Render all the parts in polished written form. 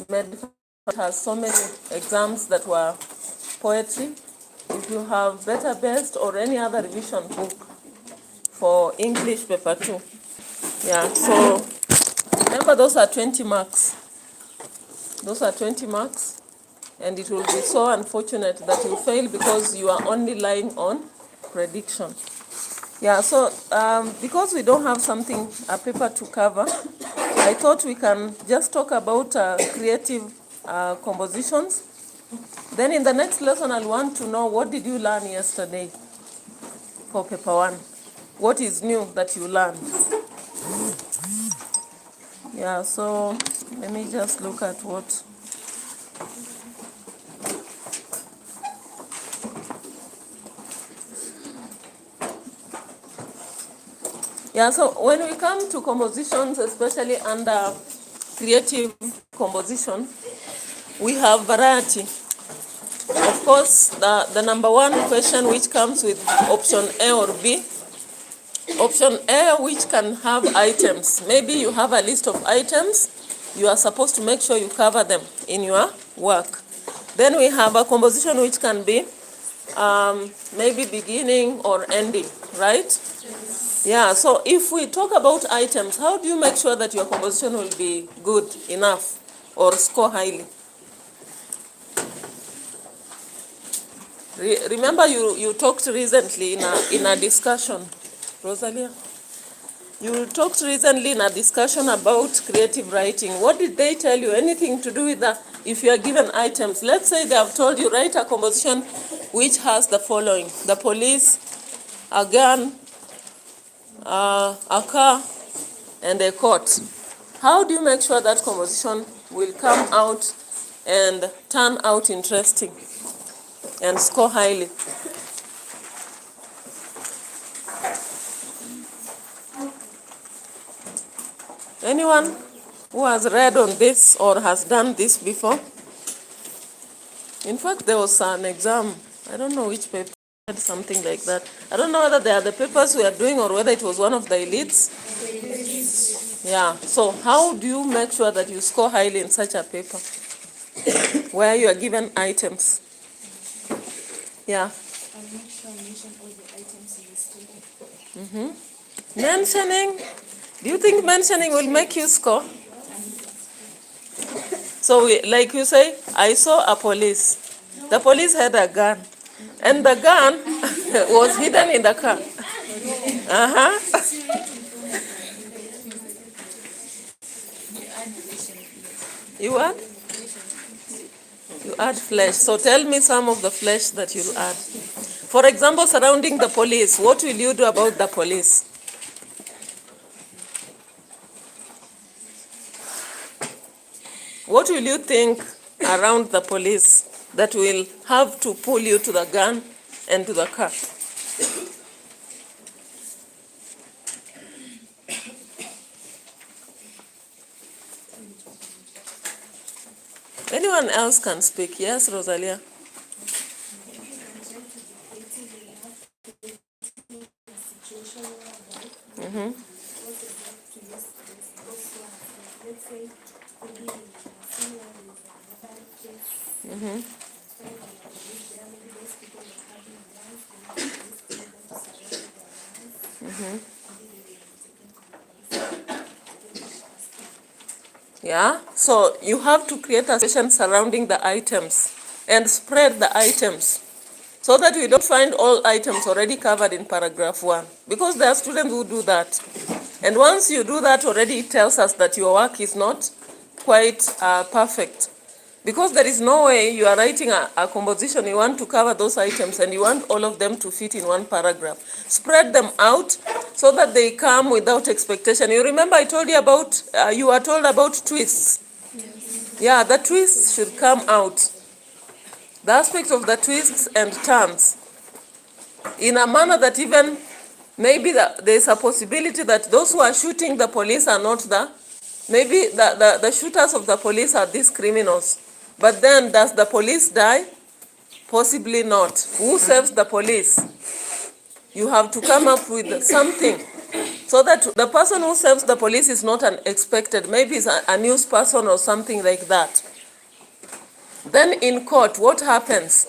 medical has so many exams that were poetry. If you have Better Best or any other revision book for English paper 2, yeah, so remember those are 20 marks. Those are 20 marks, and it will be so unfortunate that you fail because you are only relying on prediction. Yeah, so because we don't have something, a paper to cover, I thought we can just talk about creative compositions. Then in the next lesson, I'll want to know, what did you learn yesterday for paper 1? What is new that you learned? Yeah, so let me just look at what. Yeah, so when we come to compositions, especially under creative composition, we have variety. Of course, the number one question which comes with option A or B. Option A, which can have items. Maybe you have a list of items. You are supposed to make sure you cover them in your work. Then we have a composition which can be maybe beginning or ending, right? Yeah, so if we talk about items, how do you make sure that your composition will be good enough or score highly? Remember you talked recently in a discussion, Rosalia? You talked recently in a discussion about creative writing. What did they tell you? Anything to do with that? If you are given items, let's say they have told you, write a composition which has the following: the police, a gun, a car, and a court. How do you make sure that composition will come out and turn out interesting and score highly? Anyone who has read on this or has done this before? In fact, there was an exam, I don't know which paper, something like that. I don't know whether they are the papers we are doing or whether it was one of the elites. Yeah, so how do you make sure that you score highly in such a paper where you are given items? Yeah. I'll make sure I mention all the items in the story. Mentioning, do you think mentioning will make you score? So like you say, I saw a police. The police had a gun, and the gun was hidden in the car. You add? You add flesh. So tell me some of the flesh that you'll add. For example, surrounding the police, what will you do about the police? What will you think around the police that will have to pull you to the gun and to the car? Anyone else can speak? Yes, Rosalia? Yeah, so you have to create a section surrounding the items and spread the items so that we don't find all items already covered in paragraph 1, because there are students who do that. And once you do that already, it tells us that your work is not quite perfect, because there is no way you are writing a composition, you want to cover those items and you want all of them to fit in one paragraph. Spread them out so that they come without expectation. You remember I told you about, you were told about twists. Yes. Yeah, the twists should come out. The aspect of the twists and turns in a manner that even maybe there's a possibility that those who are shooting the police are not maybe the shooters of the police are these criminals. But then, does the police die? Possibly not. Who saves the police? You have to come up with something so that the person who saves the police is not unexpected. Maybe it's a news person or something like that. Then in court, what happens?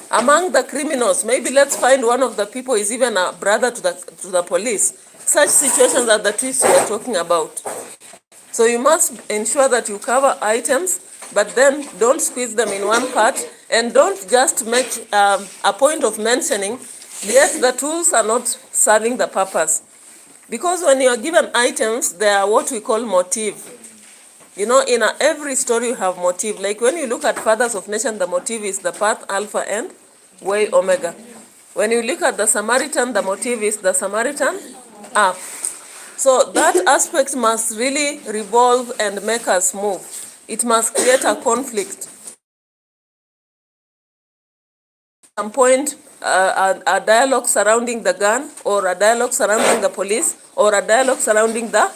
Among the criminals, maybe let's find one of the people is even a brother to the police. Such situations are the twists we are talking about. So you must ensure that you cover items, but then don't squeeze them in one part, and don't just make a point of mentioning, yet the tools are not serving the purpose. Because when you are given items, they are what we call motive. You know, in every story you have motive. Like when you look at Fathers of Nation, the motive is the path, Alpha, and way, Omega. When you look at the Samaritan, the motive is the Samaritan, up. So that aspect must really revolve and make us move. It must create a conflict. At some point, a dialogue surrounding the gun, or a dialogue surrounding the police, or a dialogue surrounding the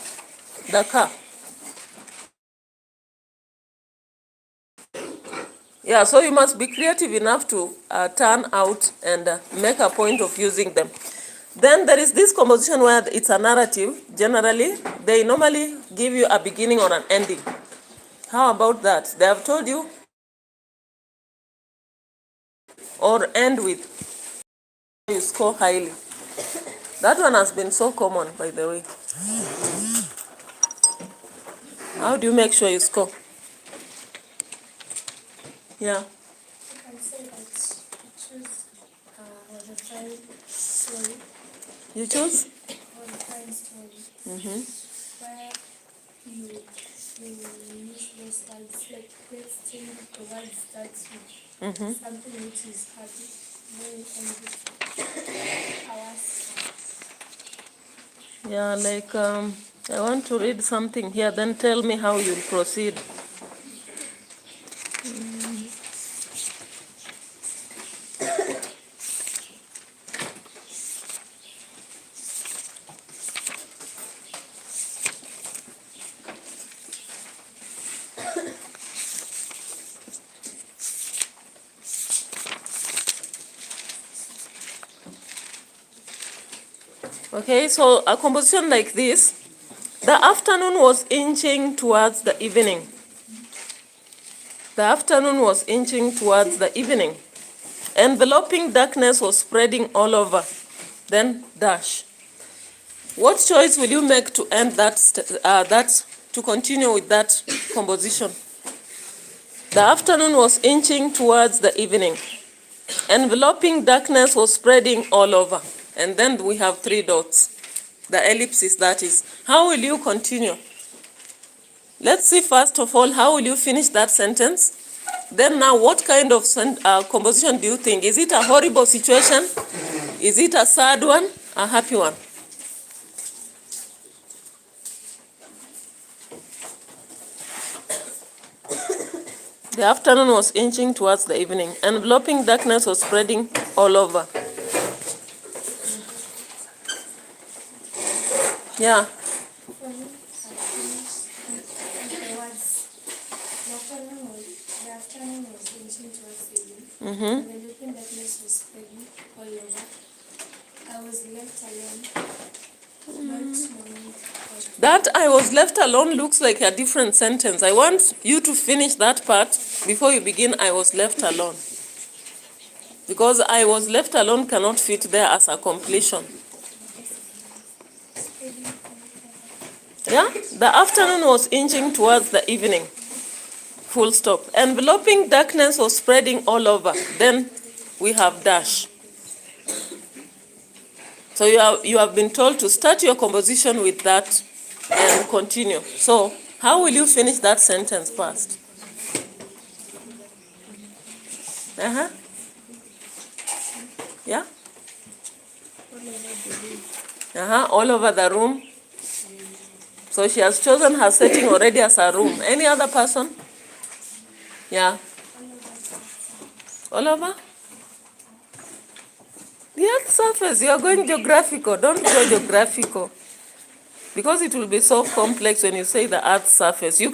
car. Yeah, so you must be creative enough to turn out and make a point of using them. Then there is this composition where it's a narrative. Generally, they normally give you a beginning or an ending. How about that? They have told you, or end with, you score highly. That one has been so common, by the way. How do you make sure you score? Yeah. I can say that you choose horrifying story. You choose? Horrifying story. Where you use those words like question the words start with something which is happy, very angry. Yeah, like I want to read something here, then tell me how you'll proceed. Okay, so a composition like this, the afternoon was inching towards the evening. The afternoon was inching towards the evening. Enveloping darkness was spreading all over. Then dash. What choice will you make to end to continue with that composition? The afternoon was inching towards the evening. Enveloping darkness was spreading all over. And then we have 3 dots. The ellipsis, that is. How will you continue? Let's see first of all, how will you finish that sentence? Then now, what kind of composition do you think? Is it a horrible situation? Is it a sad one? A happy one? The afternoon was inching towards the evening. Enveloping darkness was spreading all over. Yeah. For me, I finished the words. The afternoon was inching towards the evening. And the looking darkness was spreading all over. I was left alone. Not knowing what. That I was left alone looks like a different sentence. I want you to finish that part before you begin I was left alone. Because I was left alone cannot fit there as a completion. Yeah? The afternoon was inching towards the evening. Full stop. Enveloping darkness was spreading all over. Then we have dash. So you have been told to start your composition with that and continue. So how will you finish that sentence first? Yeah? All over the room. So she has chosen her setting already as a room. Any other person? Yeah. All over? The earth surface, you are going geographical. Don't go geographical. Because it will be so complex when you say the earth surface. You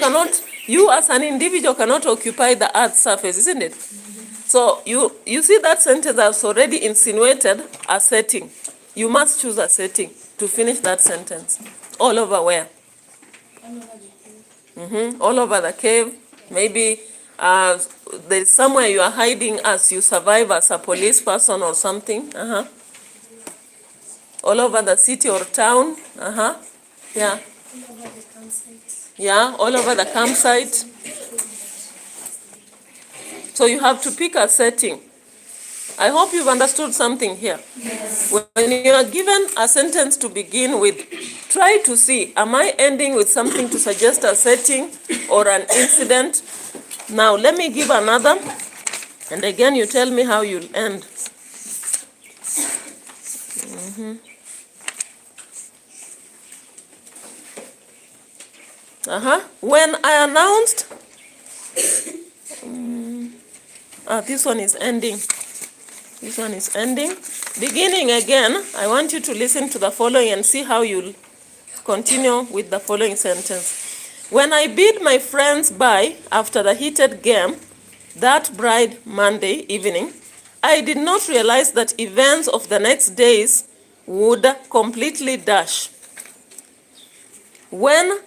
as an individual cannot occupy the earth surface, isn't it? So you see that sentence has already insinuated a setting. You must choose a setting to finish that sentence. All over where? All over the cave. All over the cave. Maybe There's somewhere you are hiding as you survive as a police person or something. All over the city or town. Yeah. All over the campsite. Yeah, all over the campsite. So you have to pick a setting. I hope you've understood something here. Yes. When you are given a sentence to begin with, try to see, am I ending with something to suggest a setting or an incident? Now, let me give another, and again, you tell me how you'll end. When I announced, this one is ending. This one is ending. Beginning again, I want you to listen to the following and see how you'll continue with the following sentence. When I bid my friends bye after the heated game that bright Monday evening, I did not realize that events of the next days would completely dash. When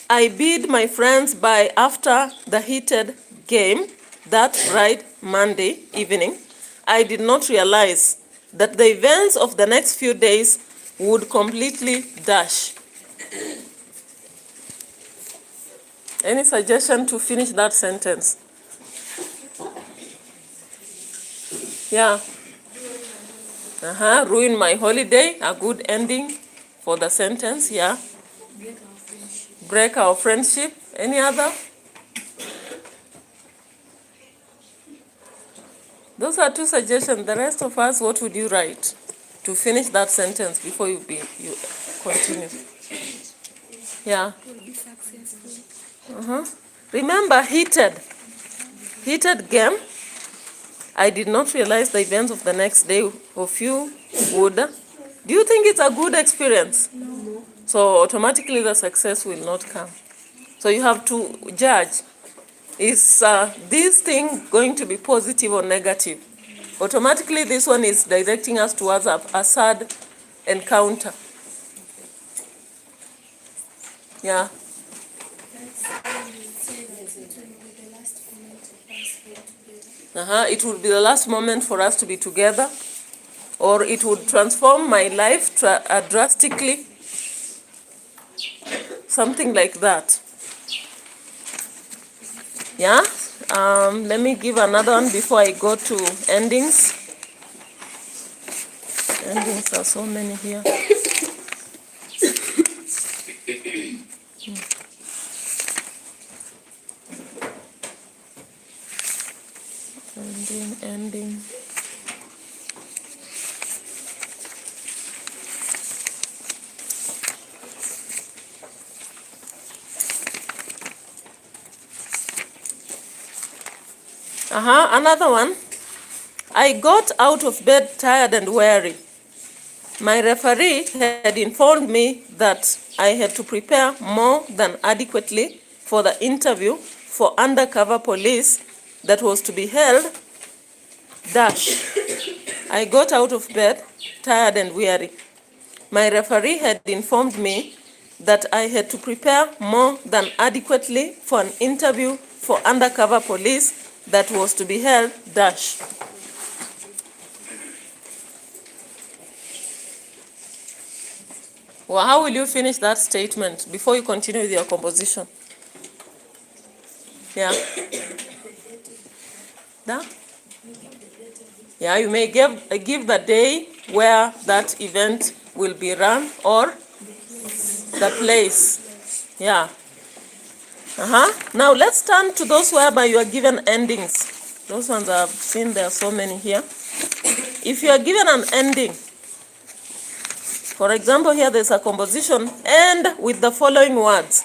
I bid my friends bye after the heated game that bright Monday evening, I did not realize that the events of the next few days would completely dash. Any suggestion to finish that sentence? Yeah. Ruin my holiday, a good ending for the sentence, yeah. Break our friendship. Any other? Those are two suggestions. The rest of us, what would you write to finish that sentence before you continue? Yeah. Be successful. Remember, heated game. I did not realize the events of the next day of you would. Do you think it's a good experience? No. So automatically the success will not come. So you have to judge. Is this thing going to be positive or negative? Automatically this one is directing us towards a sad encounter. Yeah. It would be the last moment for us to be together, or it would transform my life drastically, something like that. Yeah. Let me give another one before I go to endings. Endings are so many here. Ending. Another one. I got out of bed tired and weary. My referee had informed me that I had to prepare more than adequately for the interview for undercover police that was to be held. I got out of bed tired and weary. My referee had informed me that I had to prepare more than adequately for an interview for undercover police that was to be held. Well, how will you finish that statement before you continue with your composition? Yeah. Yeah, you may give the day where that event will be run or the place. Yeah. Now let's turn to those whereby you are given endings. Those ones I've seen, there are so many here. If you are given an ending, for example, here there's a composition, end with the following words.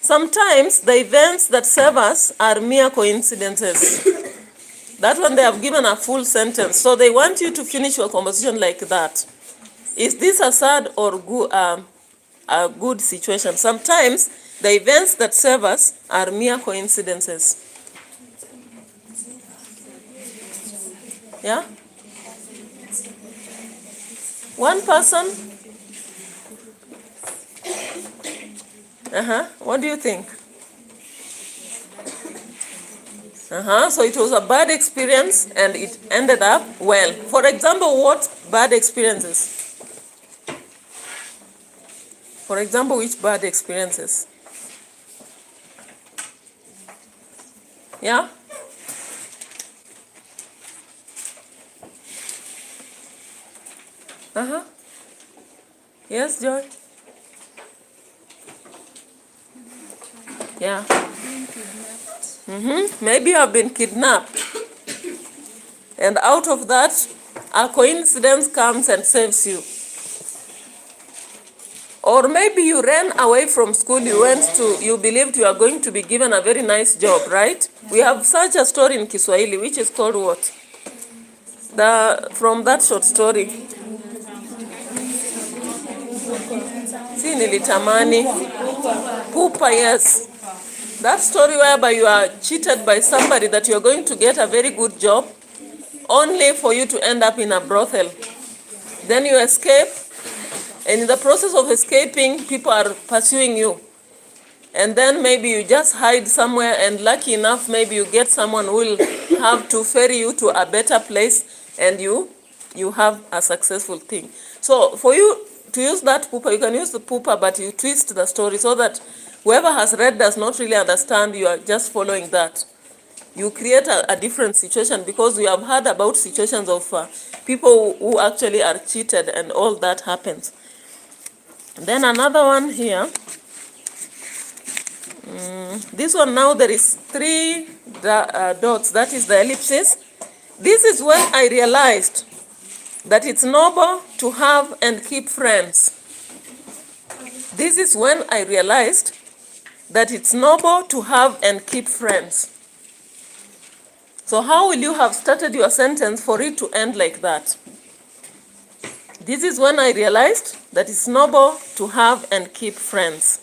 Sometimes the events that serve us are mere coincidences. That one they have given a full sentence. So they want you to finish your composition like that. Is this a sad or a good situation? Sometimes the events that serve us are mere coincidences. Yeah? One person? What do you think? So it was a bad experience and it ended up well. For example, what bad experiences? For example, which bad experiences? Yeah? Yes, Joy? Yeah. Maybe you have been kidnapped. And out of that, a coincidence comes and saves you. Or maybe you ran away from school, you believed you are going to be given a very nice job, right? We have such a story in Kiswahili, which is called what? From that short story. Si nilitamani. Pupa, yes. That story whereby you are cheated by somebody that you are going to get a very good job, only for you to end up in a brothel. Then you escape, and in the process of escaping, people are pursuing you. And then maybe you just hide somewhere, and lucky enough, maybe you get someone who will have to ferry you to a better place, and you have a successful thing. So for you to use that pupa, you can use the pupa, but you twist the story so that whoever has read does not really understand, you are just following that. You create a different situation, because we have heard about situations of people who actually are cheated and all that happens. Then another one here. This one now there is 3 dots, that is the ellipsis. This is when I realized that it's noble to have and keep friends. This is when I realized that it's noble to have and keep friends. So how will you have started your sentence for it to end like that? This is when I realized that it's noble to have and keep friends.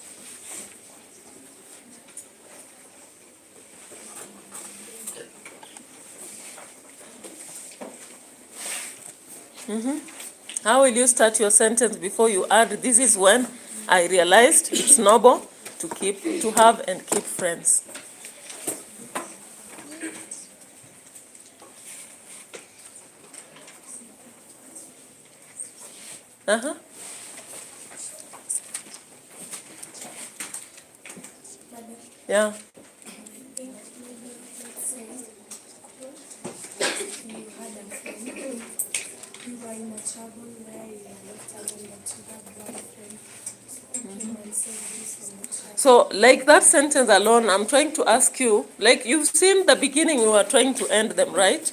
How will you start your sentence before you add, this is when I realized it's noble to have and keep friends? Yeah. So, like that sentence alone, I'm trying to ask you, like you've seen the beginning, you are trying to end them, right?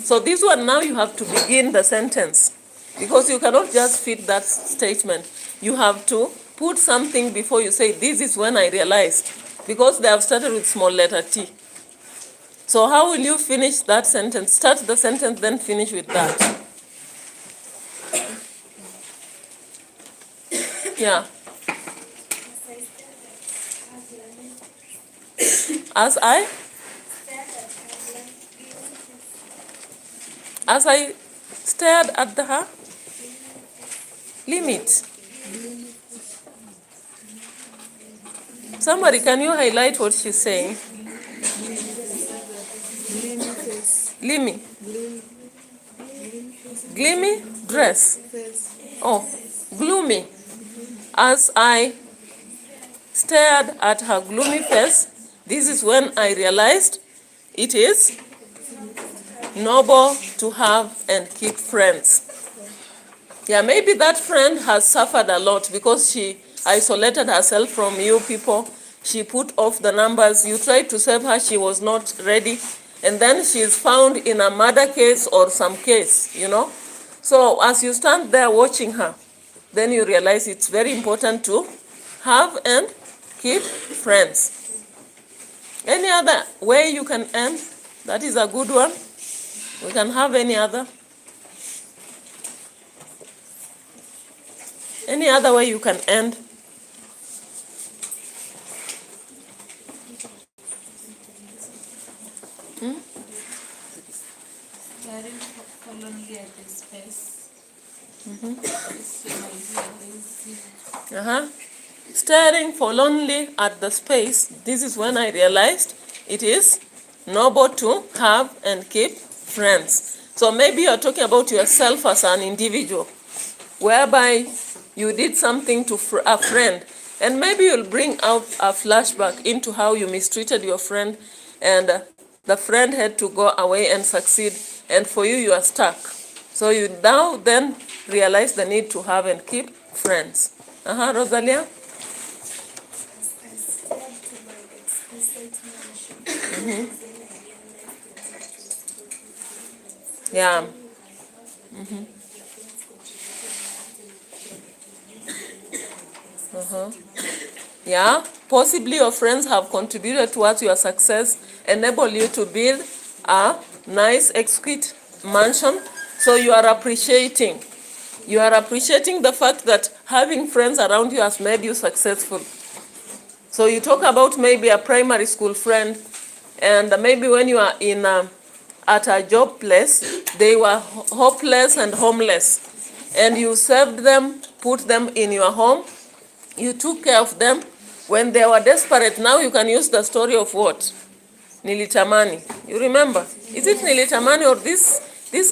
So this one now you have to begin the sentence, because you cannot just fit that statement. You have to put something before you say, this is when I realized, because they have started with small letter T. So how will you finish that sentence? Start the sentence, then finish with that. Yeah. As I stared at the limit. Somebody, can you highlight what she's saying? Gloomy. Gloomy dress. Oh, gloomy. As I stared at her gloomy face, this is when I realized it is noble to have and keep friends. Yeah, maybe that friend has suffered a lot because she isolated herself from you people. She put off the numbers. You tried to save her, she was not ready. And then she is found in a murder case or some case, you know. So as you stand there watching her, then you realize it's very important to have and keep friends. Any other way you can end? That is a good one. We can have any other. Any other way you can end? Staring for lonely at the space. This is when I realized it is noble to have and keep friends. So maybe you're talking about yourself as an individual, whereby you did something to a friend, and maybe you'll bring out a flashback into how you mistreated your friend, and the friend had to go away and succeed, and for you, you are stuck. So you now then realize the need to have and keep friends. Rosalia? I steered to my explicit mention. Yeah. Yeah, possibly your friends have contributed towards your success, enable you to build a nice, exquisite mansion. So you are appreciating. You are appreciating the fact that having friends around you has made you successful. So you talk about maybe a primary school friend, and maybe when you are in at a job place, they were hopeless and homeless, and you served them, put them in your home, you took care of them. When they were desperate, now you can use the story of what? Nilitamani. You remember? Is it Nilitamani or this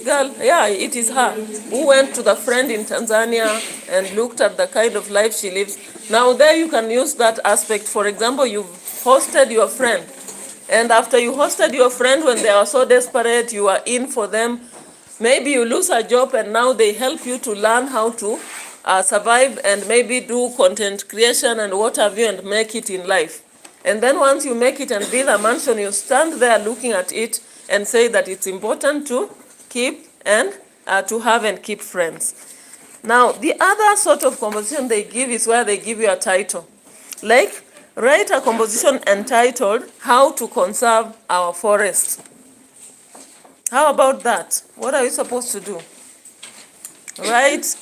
girl? Yeah, it is her, who went to the friend in Tanzania and looked at the kind of life she lives. Now there you can use that aspect. For example, you've hosted your friend, and after you hosted your friend when they are so desperate, you are in for them. Maybe you lose a job and now they help you to learn how to survive and maybe do content creation and what have you and make it in life. And then once you make it and build a mansion, you stand there looking at it and say that it's important to keep and to have and keep friends. Now, the other sort of composition they give is where they give you a title. Like, write a composition entitled, How to Conserve Our Forest. How about that? What are you supposed to do? Write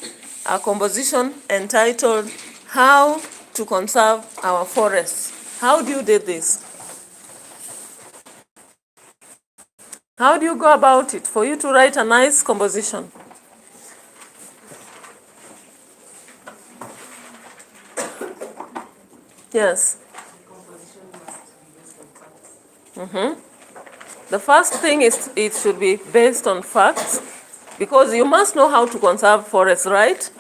a composition entitled, How to Conserve Our Forests. How do you do this? How do you go about it for you to write a nice composition? Yes. The first thing is it should be based on facts, because you must know how to conserve forests, right?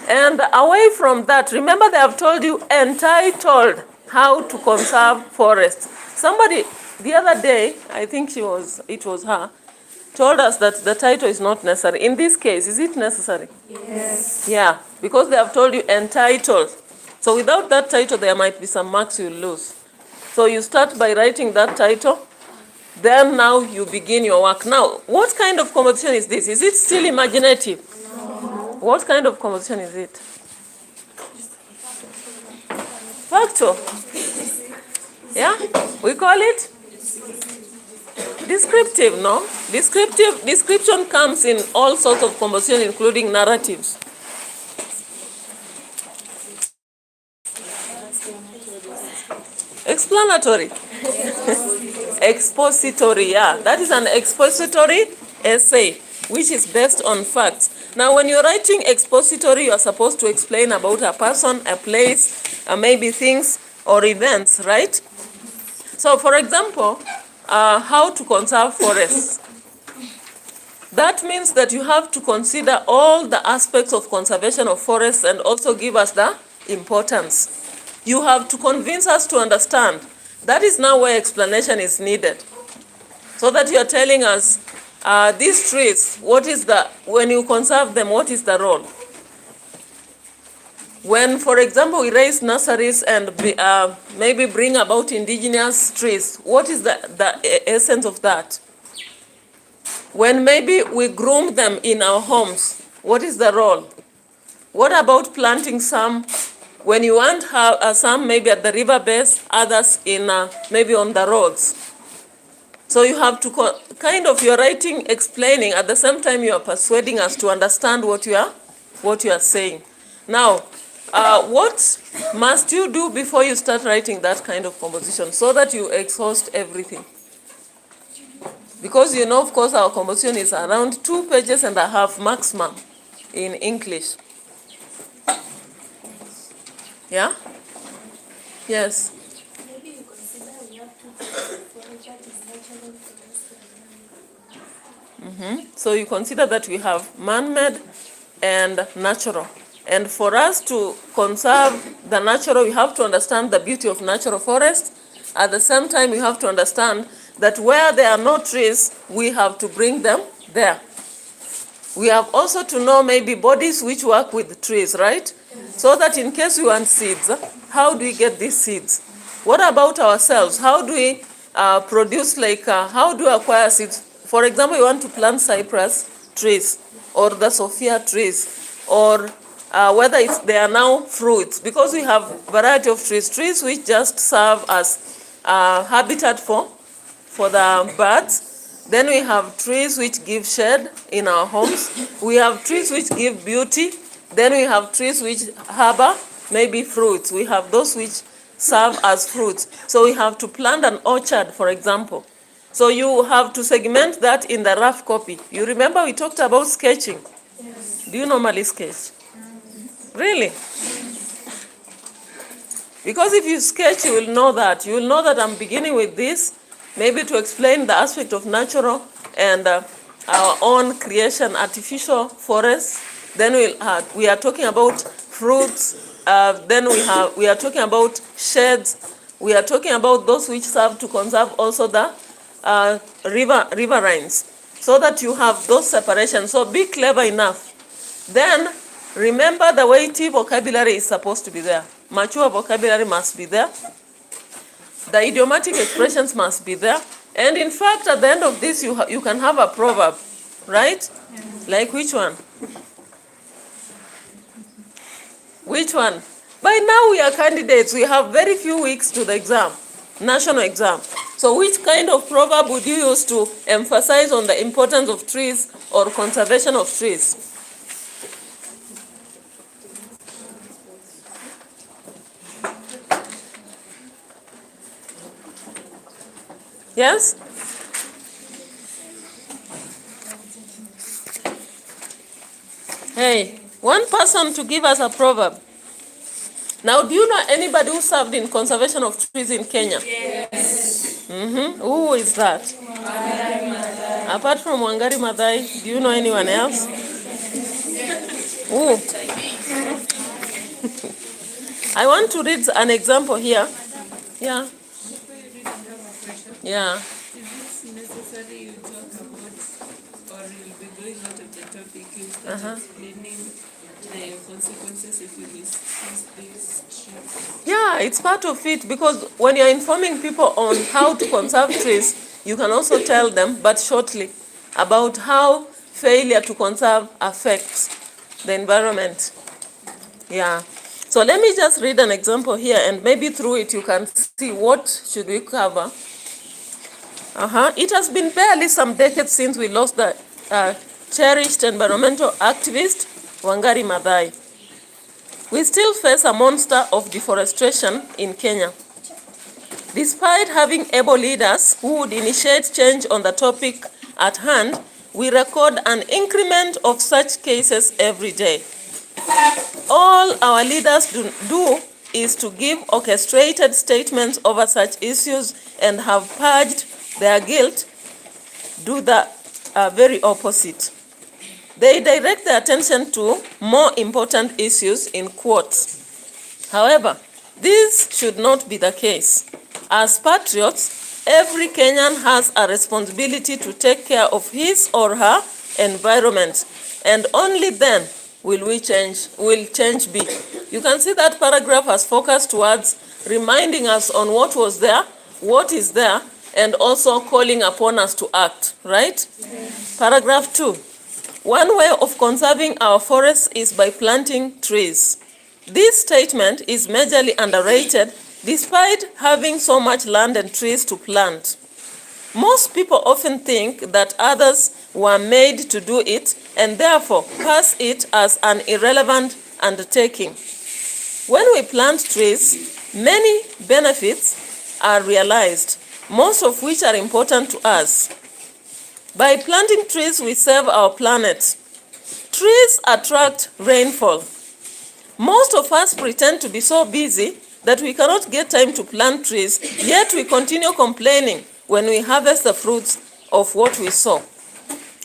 And away from that, remember they have told you entitled How to Conserve Forests. Somebody the other day, I think it was her, told us that the title is not necessary. In this case, is it necessary? Yes. Yeah, because they have told you entitled. So without that title, there might be some marks you lose. So you start by writing that title, then now you begin your work. Now, what kind of composition is this? Is it still imaginative? No. What kind of composition is it? Factual. Yeah, we call it descriptive, no? Description comes in all sorts of composition, including narratives. Explanatory. Expository, yeah. That is an expository essay, which is based on facts. Now, when you're writing expository, you're supposed to explain about a person, a place, maybe things or events, right? So, for example, how to conserve forests. That means that you have to consider all the aspects of conservation of forests and also give us the importance. You have to convince us to understand. That is now where explanation is needed. So that you are telling us, these trees, when you conserve them, what is the role? When, for example, we raise nurseries and maybe bring about indigenous trees, what is the essence of that? When maybe we groom them in our homes, what is the role? What about planting some, when you want some maybe at the river base, others in maybe on the roads? So you have to you're writing, explaining, at the same time you are persuading us to understand what you are saying. Now, what must you do before you start writing that kind of composition so that you exhaust everything? Because you know, of course, our composition is around 2.5 pages maximum in English. Yeah? Yes. Maybe you consider we have forever is natural for us to man-made. So you consider that we have man-made and natural. And for us to conserve the natural, we have to understand the beauty of natural forest. At the same time, we have to understand that where there are no trees, we have to bring them there. We have also to know maybe bodies which work with trees, right? So that in case we want seeds, how do we get these seeds? What about ourselves? How do we produce, how do we acquire seeds? For example, you want to plant cypress trees or the Sophia trees, or whether they are now fruits, because we have variety of trees which just serve as habitat for the birds. Then we have trees which give shade in our homes. We have trees which give beauty. Then we have trees which harbor maybe fruits. We have those which serve as fruits. So we have to plant an orchard, for example. So you have to segment that in the rough copy. You remember we talked about sketching? Yes. Do you normally sketch? Really? Because if you sketch, you will know that. You will know that I'm beginning with this, maybe to explain the aspect of natural and our own creation, artificial forests. Then we are talking about fruits. Then we are talking about shades. We are talking about those which serve to conserve also the riverines, so that you have those separations. So be clever enough. Then remember the weighty vocabulary is supposed to be there. Mature vocabulary must be there. The idiomatic expressions must be there. And in fact, at the end of this, you can have a proverb, right? Like which one? Which one? By now we are candidates. We have very few weeks to the exam, national exam. So which kind of proverb would you use to emphasize on the importance of trees or conservation of trees? Yes? Hey, one person to give us a proverb. Now, do you know anybody who served in conservation of trees in Kenya? Yes. Who is that? Apart from Wangari Maathai, do you know anyone else? Who? I want to read an example here. Yeah. Yeah. Is it necessary you talk about, or you'll be going out of the topic, you start explaining the consequences if you misuse these trees? Yeah, it's part of it, because when you're informing people on how to conserve trees, you can also tell them, but shortly, about how failure to conserve affects the environment. Yeah. So let me just read an example here, and maybe through it you can see what should we cover. It has been barely some decades since we lost the cherished environmental activist Wangari Maathai. We still face a monster of deforestation in Kenya. Despite having able leaders who would initiate change on the topic at hand, we record an increment of such cases every day. All our leaders do is to give orchestrated statements over such issues and have purged their guilt, do the very opposite. They direct their attention to more important issues in quotes. However, this should not be the case. As patriots, every Kenyan has a responsibility to take care of his or her environment, and only then will change be. You can see that paragraph has focused towards reminding us on what was there, what is there, and also calling upon us to act, right? Yes. Paragraph 2. One way of conserving our forests is by planting trees. This statement is majorly underrated despite having so much land and trees to plant. Most people often think that others were made to do it and therefore pass it as an irrelevant undertaking. When we plant trees, many benefits are realized, most of which are important to us. By planting trees, we save our planet. Trees attract rainfall. Most of us pretend to be so busy that we cannot get time to plant trees, yet we continue complaining when we harvest the fruits of what we sow.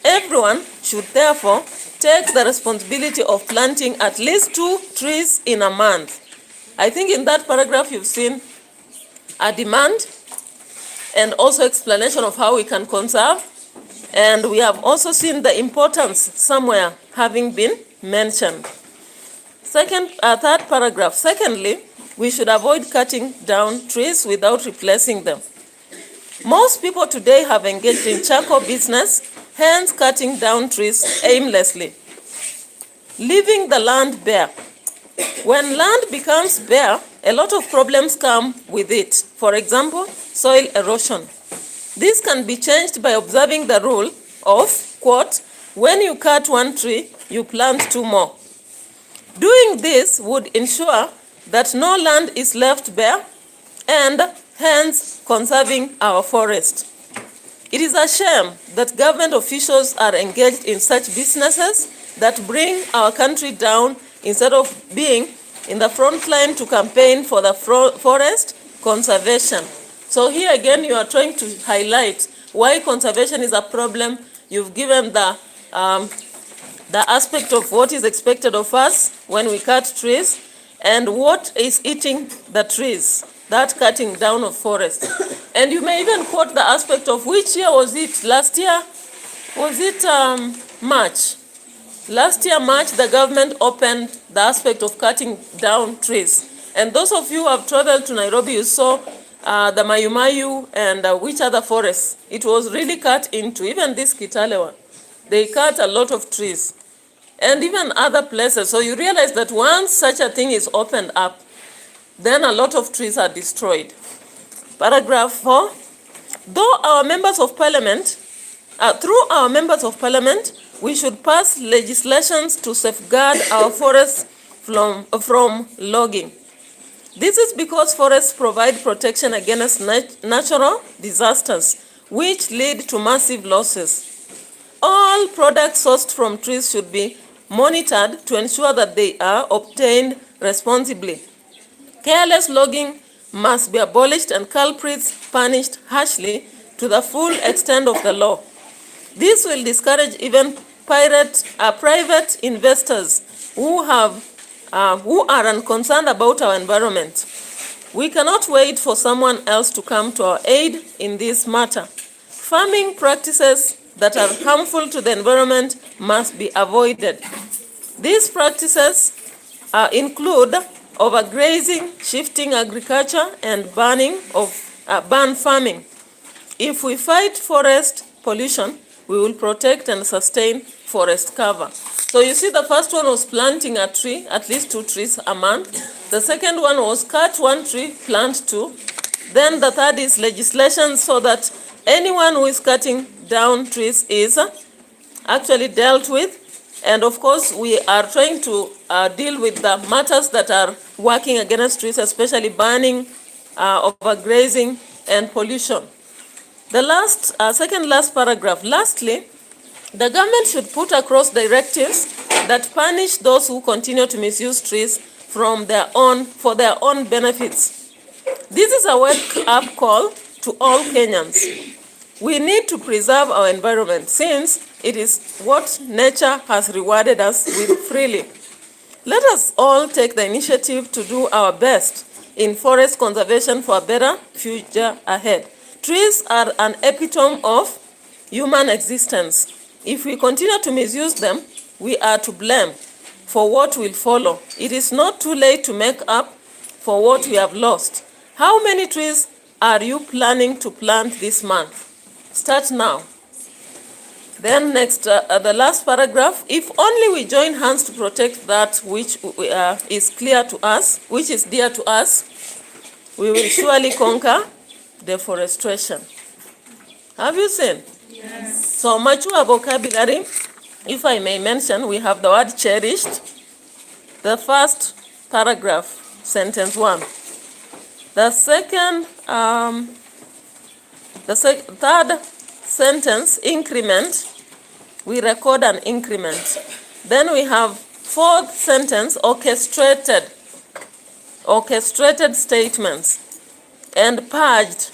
Everyone should therefore take the responsibility of planting at least 2 trees in a month. I think in that paragraph you've seen a demand and also explanation of how we can conserve. And we have also seen the importance somewhere having been mentioned. Third paragraph. Secondly, we should avoid cutting down trees without replacing them. Most people today have engaged in charcoal business, hence cutting down trees aimlessly, leaving the land bare. When land becomes bare, a lot of problems come with it. For example, soil erosion. This can be changed by observing the rule of, quote, when you cut 1 tree, you plant 2 more. Doing this would ensure that no land is left bare and hence conserving our forest. It is a shame that government officials are engaged in such businesses that bring our country down instead of being in the front line to campaign for the forest conservation. So here again, you are trying to highlight why conservation is a problem. You've given the aspect of what is expected of us when we cut trees and what is eating the trees, that cutting down of forest. And you may even quote the aspect of which year was it? Last year? Was it March? Last year, March, the government opened the aspect of cutting down trees. And those of you who have traveled to Nairobi, you saw the Mayu Mayu and which other forests. It was really cut into, even this Kitale one. They cut a lot of trees. And even other places. So you realize that once such a thing is opened up, then a lot of trees are destroyed. Paragraph 4. Through our members of parliament, we should pass legislations to safeguard our forests from logging. This is because forests provide protection against natural disasters, which lead to massive losses. All products sourced from trees should be monitored to ensure that they are obtained responsibly. Careless logging must be abolished and culprits punished harshly to the full extent of the law. This will discourage even private investors who are unconcerned about our environment. We cannot wait for someone else to come to our aid in this matter. Farming practices that are harmful to the environment must be avoided. These practices include overgrazing, shifting agriculture, and ban farming. If we fight forest pollution, we will protect and sustain forest cover. So you see, the first one was planting a tree, at least 2 trees a month. The second one was cut 1 tree, plant 2. Then the third is legislation so that anyone who is cutting down trees is actually dealt with. And of course, we are trying to deal with the matters that are working against trees, especially burning, overgrazing, and pollution. The second last paragraph. Lastly, the government should put across directives that punish those who continue to misuse trees for their own benefits. This is a wake-up call to all Kenyans. We need to preserve our environment since it is what nature has rewarded us with freely. Let us all take the initiative to do our best in forest conservation for a better future ahead. Trees are an epitome of human existence. If we continue to misuse them, we are to blame for what will follow. It is not too late to make up for what we have lost. How many trees are you planning to plant this month? Start now. Then next, the last paragraph. If only we join hands to protect that which is clear to us, which is dear to us, we will surely conquer deforestation. Have you seen? Yes. So mature vocabulary, if I may mention, we have the word cherished. The first paragraph, sentence 1. The third sentence, increment, we record an increment. Then we have fourth sentence, orchestrated. orchestrated statements, and purged,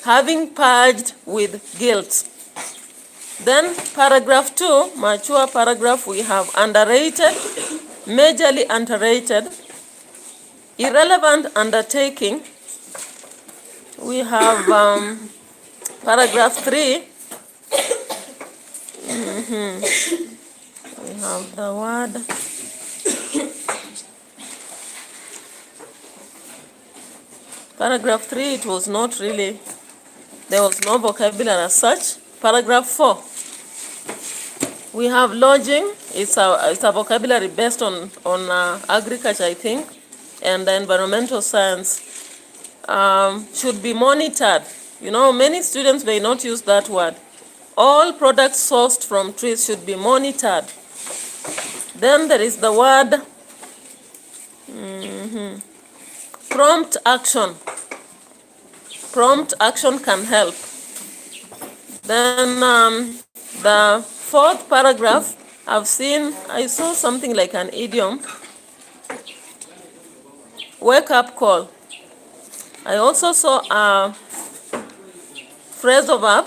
having purged with guilt. Then paragraph 2, mature paragraph, we have underrated, majorly underrated, irrelevant undertaking. We have paragraph 3. We have the word. Paragraph 3, it was not really, there was no vocabulary as such. Paragraph 4, we have lodging. It's a vocabulary based on agriculture, I think, and environmental science. Should be monitored. You know, many students may not use that word. All products sourced from trees should be monitored. Then there is the word prompt action. Prompt action can help. Then the fourth paragraph, I saw something like an idiom. Wake up call. I also saw a phrasal verb.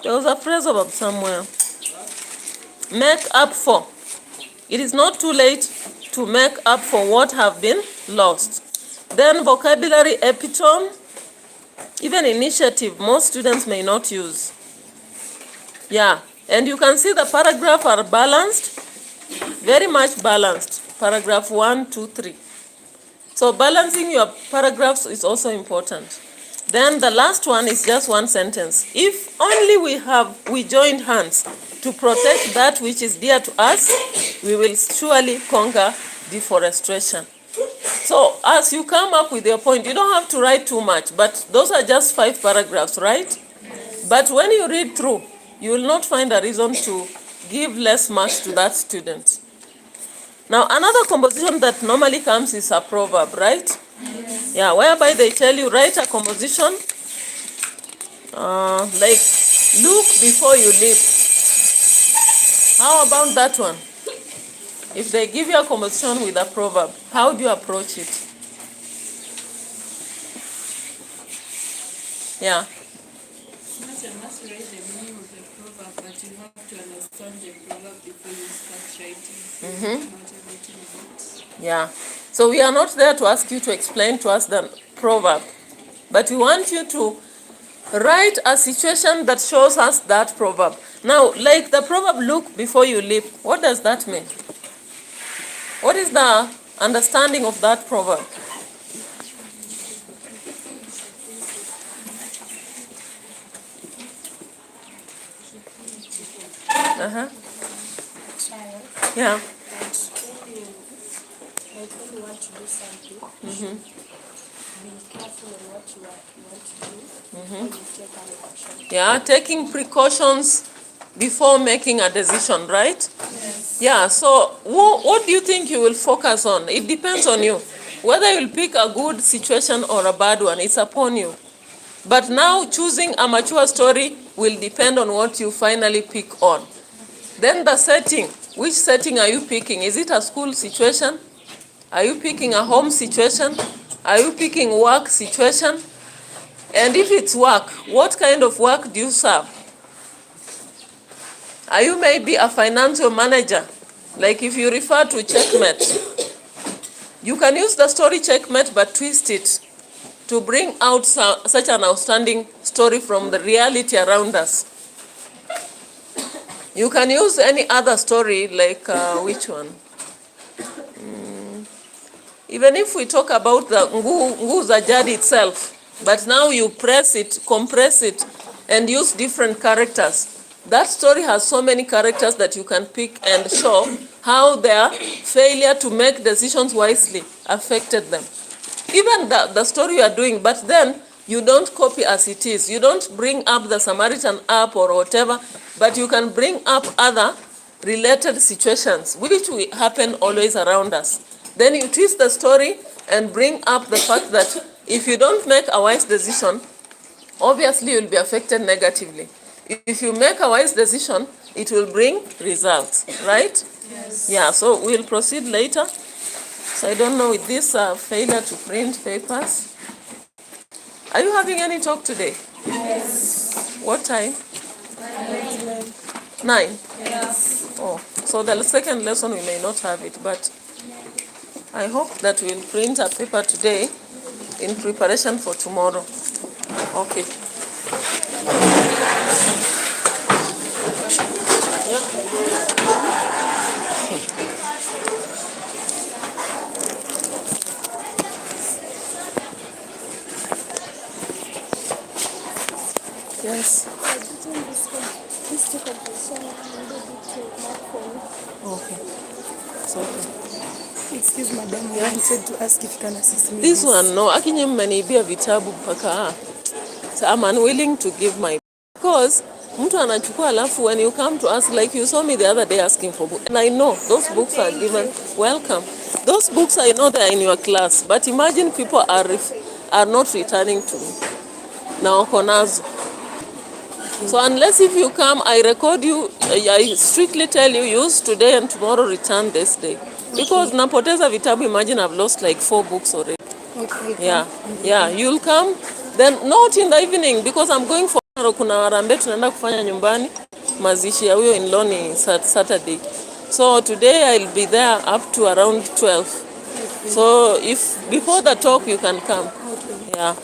There was a phrasal verb somewhere. Make up for. It is not too late to make up for what have been lost. Then vocabulary epitome, even initiative, most students may not use. Yeah, and you can see the paragraphs are balanced, very much balanced. Paragraph 1, 2, 3. So balancing your paragraphs is also important. Then the last one is just one sentence. If only we joined hands to protect that which is dear to us, we will surely conquer deforestation. So as you come up with your point, you don't have to write too much, but those are just 5 paragraphs, right? Yes. But when you read through, you will not find a reason to give less marks to that student. Now, another composition that normally comes is a proverb, right? Yes. Yeah, whereby they tell you, write a composition like, look before you leap. How about that one? If they give you a composition with a proverb, how do you approach it? Yeah. Not a must write the meaning of the proverb, but you have to understand the proverb before you start writing. Not everything is it. Yeah. So we are not there to ask you to explain to us the proverb, but we want you to write a situation that shows us that proverb. Now, like the proverb, look before you leap, what does that mean? What is the understanding of that proverb? Child, Yeah. that when you want to do something, you should be careful on what you want to do before you take an action. Yeah, taking precautions before making a decision, right? Yes. Yeah, so what do you think you will focus on? It depends on you. Whether you'll pick a good situation or a bad one, it's upon you. But now choosing a mature story will depend on what you finally pick on. Then the setting. Which setting are you picking? Is it a school situation? Are you picking a home situation? Are you picking work situation? And if it's work, what kind of work do you serve? Are you maybe a financial manager? Like if you refer to Checkmate, you can use the story Checkmate but twist it to bring out such an outstanding story from the reality around us. You can use any other story like which one? Even if we talk about the Nguvu za Jadi itself, but now you press it, compress it, and use different characters. That story has so many characters that you can pick and show how their failure to make decisions wisely affected them. Even the story you are doing, but then you don't copy as it is. You don't bring up the Samaritan app or whatever, but you can bring up other related situations which will happen always around us. Then you twist the story and bring up the fact that if you don't make a wise decision, obviously you'll be affected negatively. If you make a wise decision, it will bring results, right? Yes. Yeah, so we'll proceed later. So I don't know with this failure to print papers. Are you having any talk today? Yes. What time? 9. 9? Yes. Oh, so the second lesson we may not have it, but I hope that we'll print a paper today in preparation for tomorrow. Okay. Yes. This two composition Okay. It's okay. Excuse madam, I wanted to ask if you can assist me. This one, no. Akinye mmeniibia vitabu mpaka. So I'm unwilling to give my, because mtu anachukua alafu when you come to ask, like you saw me the other day asking for books, and I know those books are given. Welcome. Those books I know they are in your class, but imagine people are not returning to me. Na wako nazo. So unless if you come, I record you, I strictly tell you use today and tomorrow return this day. Because napoteza vitabu, imagine I've lost like 4 books already. Okay. Yeah, you'll come, then not in the evening because I'm going for kuna harambee tunaenda kufanya nyumbani, mazishi ya huyo in-law ni Saturday. So today I'll be there up to around 12. So if before the talk you can come. Okay. Yeah.